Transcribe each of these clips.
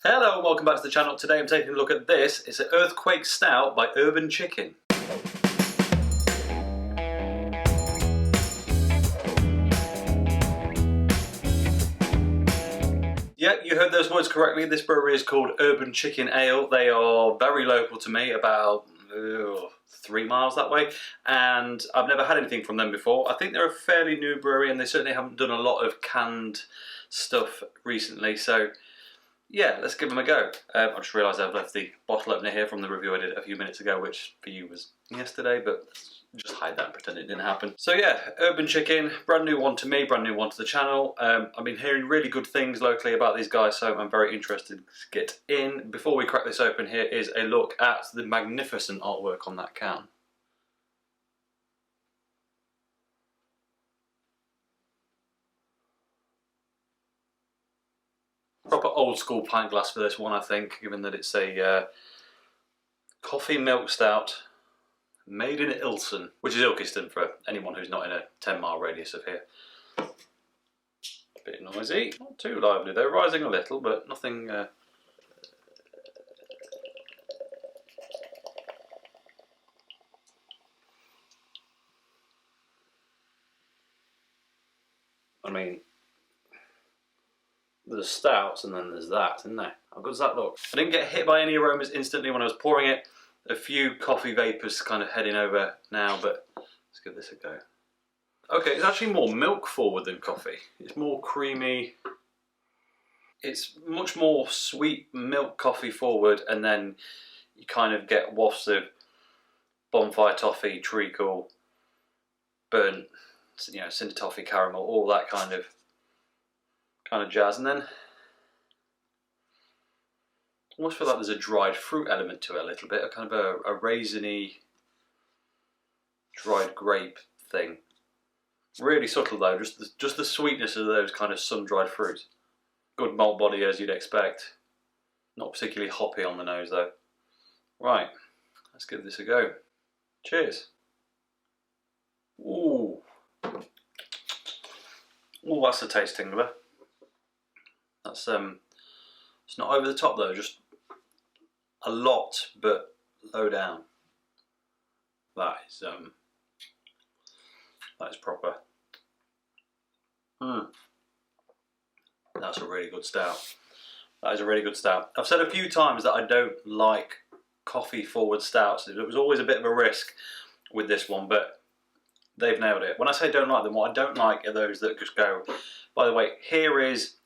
Hello and welcome back to the channel. Today I'm taking a look at this. It's an Earthquake Stout by Urban Chicken. Yeah, you heard those words correctly. This brewery is called Urban Chicken Ale. They are very local to me, about 3 miles that way, and I've never had anything from them before. I think they're a fairly new brewery and they certainly haven't done a lot of canned stuff recently, so yeah, let's give them a go. I just realised I've left the bottle opener here from the review I did a few minutes ago, which for you was yesterday, but just hide that and pretend it didn't happen. So yeah, Urban Chicken, brand new one to me, brand new one to the channel. I've been hearing really good things locally about these guys, so I'm very interested to get in. Before we crack this open, here is a look at the magnificent artwork on that can. Proper old school pint glass for this one, I think, given that it's a Coffee Milk Stout made in Ilkeston, which is Ilkeston for anyone who's not in a 10-mile radius of here. A bit noisy, not too lively though, rising a little, but nothing. I mean, there's stouts and then there's that, isn't there? How good does that look? I didn't get hit by any aromas instantly when I was pouring it. A few coffee vapours kind of heading over now, but let's give this a go. Okay, it's actually more milk forward than coffee. It's more creamy. It's much more sweet milk coffee forward, and then you kind of get wafts of bonfire toffee, treacle, burnt, you know, cinder toffee, caramel, all that kind of jazz, and then I almost feel like there's a dried fruit element to it a little bit, a kind of a raisiny dried grape thing. Really subtle though, just the sweetness of those kind of sun-dried fruits. Good malt body as you'd expect. Not particularly hoppy on the nose though. Right, let's give this a go. Cheers. Ooh. Ooh, that's a taste tingler. That's it's not over the top though, just a lot, but low down. That is proper. That's a really good stout. That is a really good stout. I've said a few times that I don't like coffee forward stouts. It was always a bit of a risk with this one, but they've nailed it. When I say don't like them, what I don't like are those that just go, by the way, here is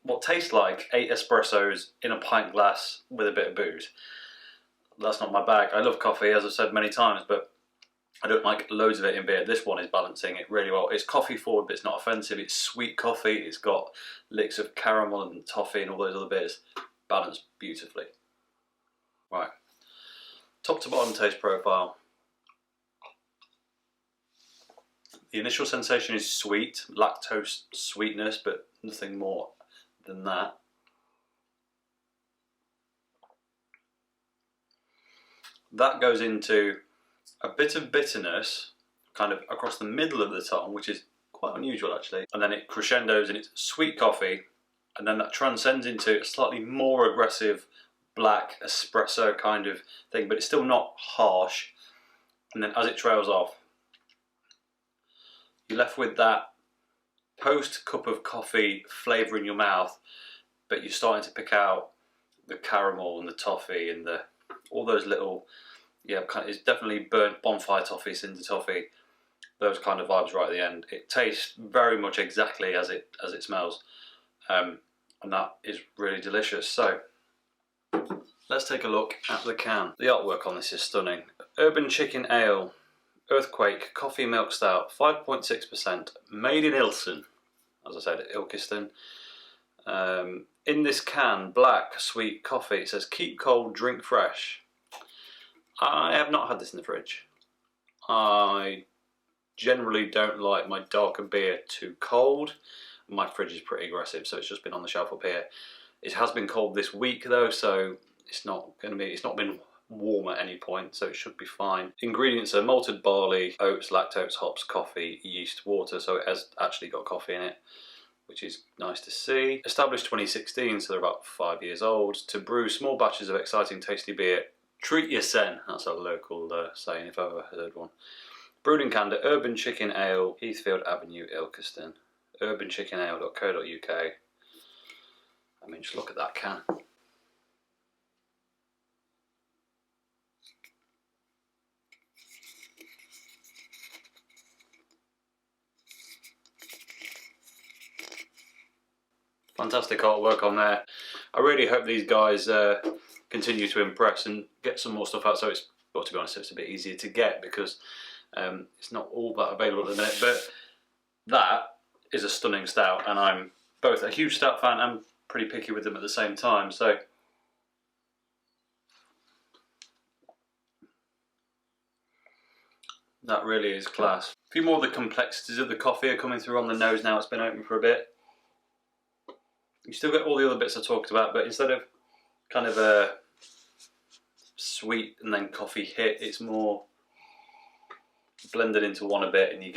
what tastes like 8 espressos in a pint glass with a bit of booze. That's not my bag. I love coffee, as I've said many times, but I don't like loads of it in beer. This one is balancing it really well. It's coffee forward, but it's not offensive. It's sweet coffee. It's got licks of caramel and toffee and all those other bits. Balanced beautifully. Right. Top to bottom taste profile. The initial sensation is sweet, lactose sweetness, but nothing more than that. That goes into a bit of bitterness kind of across the middle of the tongue, which is quite unusual actually, and then it crescendos in its sweet coffee, and then that transcends into a slightly more aggressive black espresso kind of thing, but it's still not harsh, and then as it trails off, you're left with that post cup of coffee flavour in your mouth, but you're starting to pick out the caramel and the toffee and all those little, yeah, it's definitely burnt bonfire toffee, cinder toffee, those kind of vibes right at the end. It tastes very much exactly as it smells, and that is really delicious. So let's take a look at the can. The artwork on this is stunning. Urban Chicken Ale, Earthquake Coffee Milk Stout, 5.6%, made in Ilkeston, as I said, Ilkeston. In this can, black, sweet coffee. It says, keep cold, drink fresh. I have not had this in the fridge. I generally don't like my darker beer too cold. My fridge is pretty aggressive, so it's just been on the shelf up here. It has been cold this week though, so it's not been warm at any point, so it should be fine. Ingredients are malted barley, oats, lactose, hops, coffee, yeast, water, so it has actually got coffee in it, which is nice to see. Established 2016, so they're about 5 years old. To brew small batches of exciting, tasty beer, treat yourself. That's a local saying if I've ever heard one. Brewed and canned at Urban Chicken Ale, Heathfield Avenue, Ilkeston. urbanchickenale.co.uk. I mean, just look at that can. Fantastic artwork on there. I really hope these guys continue to impress and get some more stuff out. So it's, well, to be honest, it's a bit easier to get because it's not all that available at the minute. But that is a stunning stout, and I'm both a huge stout fan and pretty picky with them at the same time. So that really is class. A few more of the complexities of the coffee are coming through on the nose now. It's been open for a bit. You still get all the other bits I talked about, but instead of kind of a sweet and then coffee hit, it's more blended into one a bit, and you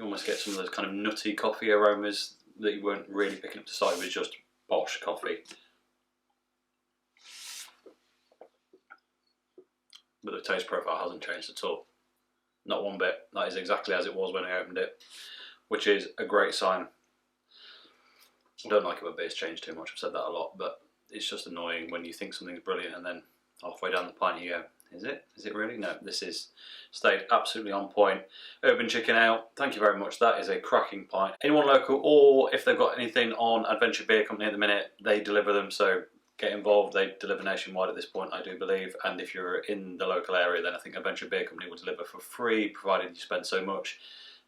almost get some of those kind of nutty coffee aromas that you weren't really picking up to sight with just Bosch coffee. But the taste profile hasn't changed at all. Not one bit. That is exactly as it was when I opened it, which is a great sign. I don't like it when beers change too much, I've said that a lot, but it's just annoying when you think something's brilliant and then halfway down the pint you go, is it? Is it really? No, this is stayed absolutely on point. Urban Chicken Ale, thank you very much, that is a cracking pint. Anyone local, or if they've got anything on Adventure Beer Company at the minute, they deliver them, so get involved. They deliver nationwide at this point, I do believe, and if you're in the local area, then I think Adventure Beer Company will deliver for free, provided you spend so much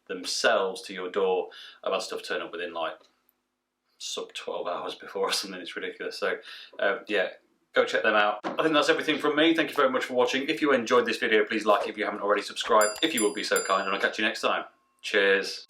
themselves to your door. I've had stuff turn up within like sub 12 hours before or something. It's ridiculous. So yeah, go check them out. I think that's everything from me. Thank you very much for watching. If you enjoyed this video, please like it if you haven't already. Subscribe if you will be so kind, and I'll catch you next time. Cheers.